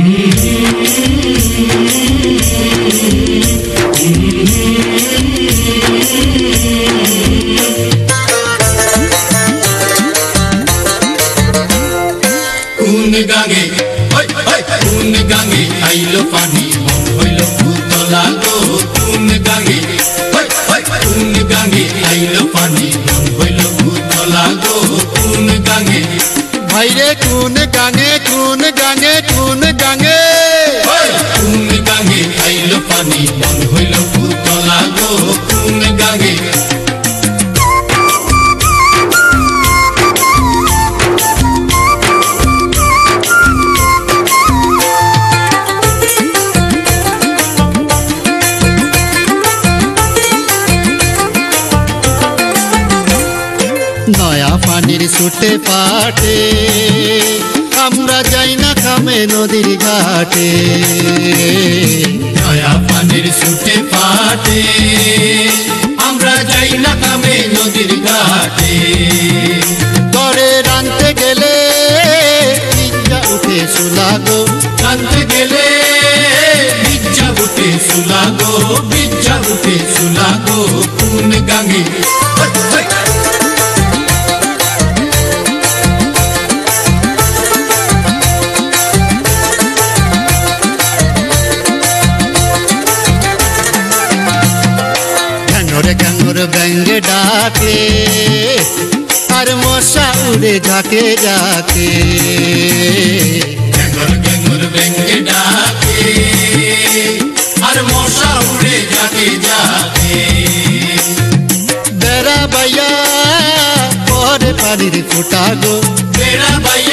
কোন গাঙে কোন গাঙে আইলো পানি মন হইল উতলা গো কোন গাঙে কোন গাঙে আইলো পানি মন হইল উতলা গো কোন গাঙে ভাইরে কোন গাঙে কোন গাঙে কোন গাঙে কোন গাঙে আইলো পানি মন হইল উতলা গো কোন গাঙে নয়া পানির ছুটে পাটে আমরা যাই না কামে নদীর ঘাটে নয়া পানির ছুটে পাটে আমরা যাই না কামে নদীর ঘাটে ঘরে রানতে গেলে ইচ্ছা উঠে সুলাগো রানতে গেলে বিজ্জা উঠে সুলাগো বিজ্জা উঠে সুলাগো কোন গাঙে ব্যাঙ্গে ডাকে আর মশা উড়ে ঝাঁকে ঝাঁকে গ্যাঙ্গর গ্যাঙ্গর ব্যাঙ্গে ডাকে আর মশা উড়ে ঝাঁকে ঝাঁকে বেড়া বাইয়া পরে পানির ফুটা গো বেড়া বাইয়া